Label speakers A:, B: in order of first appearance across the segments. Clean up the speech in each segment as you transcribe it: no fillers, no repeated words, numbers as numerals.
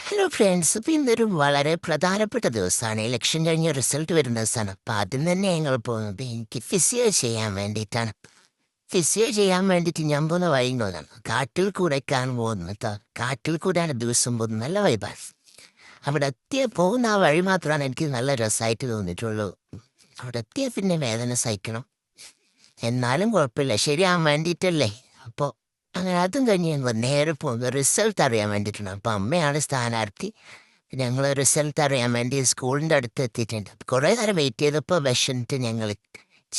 A: Hello friends, ഇപ്പം ഇന്നൊരു വളരെ പ്രധാനപ്പെട്ട ദിവസമാണ്. ഇലക്ഷൻ കഴിഞ്ഞ് റിസൾട്ട് വരുന്ന ദിവസമാണ്. അപ്പം ആദ്യം തന്നെ ഞങ്ങൾ പോകുന്നത് എനിക്ക് ഫിസിയോ ചെയ്യാൻ വേണ്ടിയിട്ടാണ്. ഫിസിയോ ചെയ്യാൻ വേണ്ടിയിട്ട് ഞാൻ പോകുന്ന വഴി നോക്കണം. കാട്ടിൽ കൂടെയൊക്കെയാണ് പോകുന്നത്. കാട്ടിൽ കൂടെയാണ് ദിവസം പോകുന്നത്. നല്ല വൈബാണ്. അവിടെ എത്തിയ പോകുന്ന ആ വഴി മാത്രമാണ് എനിക്ക് നല്ല രസമായിട്ട് തോന്നിയിട്ടുള്ളൂ. അവിടെ എത്തിയ പിന്നെ വേദന സഹിക്കണം. എന്നാലും കുഴപ്പമില്ല, ശരിയാകാൻ വേണ്ടിയിട്ടല്ലേ. അപ്പോൾ അങ്ങനെ അതും കഴിഞ്ഞ് ഞങ്ങൾ നേരെ പോകുന്നത് റിസൾട്ട് അറിയാൻ വേണ്ടിയിട്ടാണ്. അപ്പോൾ അമ്മയാണ് സ്ഥാനാർത്ഥി. ഞങ്ങൾ റിസൾട്ട് അറിയാൻ വേണ്ടി സ്കൂളിൻ്റെ അടുത്ത് എത്തിയിട്ടുണ്ട്. കുറേ നേരം വെയിറ്റ് ചെയ്തപ്പോൾ വിശന്നിട്ട് ഞങ്ങൾ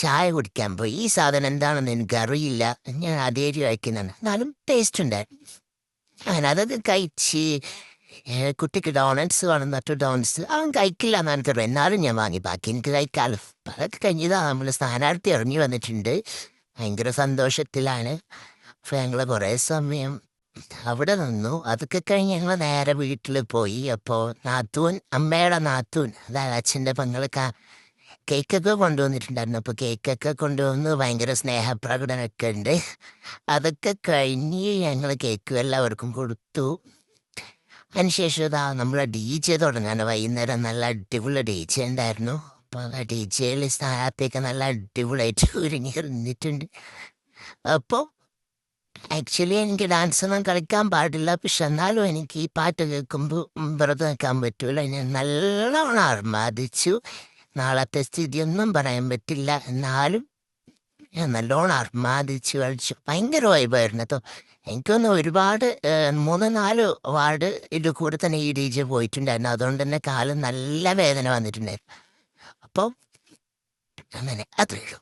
A: ചായ കുടിക്കാൻ പോയി. ഈ സാധനം എന്താണെന്ന് എനിക്കറിയില്ല. ഞാൻ ആദ്യമായിട്ട് കഴിക്കുന്നതാണ്. എന്നാലും ടേസ്റ്റ് ഉണ്ടായിരുന്നു. അങ്ങനെ അതൊക്കെ കഴിച്ച് കുട്ടിക്ക് ഡോണറ്റ്സ് വേണം, നട്ടു ഡോണറ്റ്സ് അവൻ കഴിക്കില്ല എന്ന് എനിക്കറിയാം. എന്നാലും ഞാൻ വാങ്ങി, ബാക്കി എനിക്ക് കഴിക്കാമല്ലോ. അപ്പം അതൊക്കെ കഴിഞ്ഞതാ നമ്മൾ സ്ഥാനാർത്ഥി ഇറങ്ങി വന്നിട്ടുണ്ട്. ഭയങ്കര സന്തോഷത്തിലാണ്. അപ്പോൾ ഞങ്ങൾ കുറേ സമയം അവിടെ നിന്നു. അതൊക്കെ കഴിഞ്ഞ് ഞങ്ങൾ നേരെ വീട്ടിൽ പോയി. അപ്പോൾ അമ്മയുടെ നാത്തൂൻ, അതായത് അച്ഛൻ്റെ പെങ്ങളൊക്കെ കേക്കൊക്കെ കൊണ്ടുവന്നിട്ടുണ്ടായിരുന്നു. അപ്പോൾ കേക്കൊക്കെ കൊണ്ടുവന്ന് ഭയങ്കര സ്നേഹപ്രകടനമൊക്കെ ഉണ്ട്. അതൊക്കെ കഴിഞ്ഞ് ഞങ്ങൾ കേക്ക് എല്ലാവർക്കും കൊടുത്തു. അതിനുശേഷം ഇതാ നമ്മളെ ഡി ജെ തുടങ്ങാൻ വൈകുന്നേരം നല്ല അടിപൊളി ഡി ജെ ഉണ്ടായിരുന്നു. അപ്പോൾ ആ ഡി ജെയിൽ സ്ഥാനാർത്ഥിയൊക്കെ നല്ല അടിപൊളിയായിട്ട് ഒരുങ്ങി ഇരുന്നിട്ടുണ്ട്. അപ്പോൾ ആക്ച്വലി എനിക്ക് ഡാൻസൊന്നും കളിക്കാൻ പാടില്ല, പക്ഷെ എന്നാലും എനിക്ക് ഈ പാട്ട് കേൾക്കുമ്പോൾ വെറുതെ നിൽക്കാൻ പറ്റൂല. ഞാൻ നല്ലോണം ആർമാദിച്ചു. നാളത്തെ സ്ഥിതിയൊന്നും പറയാൻ പറ്റില്ല, എന്നാലും ഞാൻ നല്ലോണം ആർമാദിച്ചു കളിച്ചു. ഭയങ്കര വൈബായിരുന്നു കേട്ടോ. എനിക്കൊന്ന് ഒരുപാട് 3-4 വാർഡ് ഇത് കൂടെ തന്നെ ഈ ഡി ജെ പോയിട്ടുണ്ടായിരുന്നു. അതുകൊണ്ട് തന്നെ കാലം നല്ല വേദന വന്നിട്ടുണ്ടായിരുന്നു. അപ്പോൾ അങ്ങനെ അത്രയേ ഉള്ളൂ.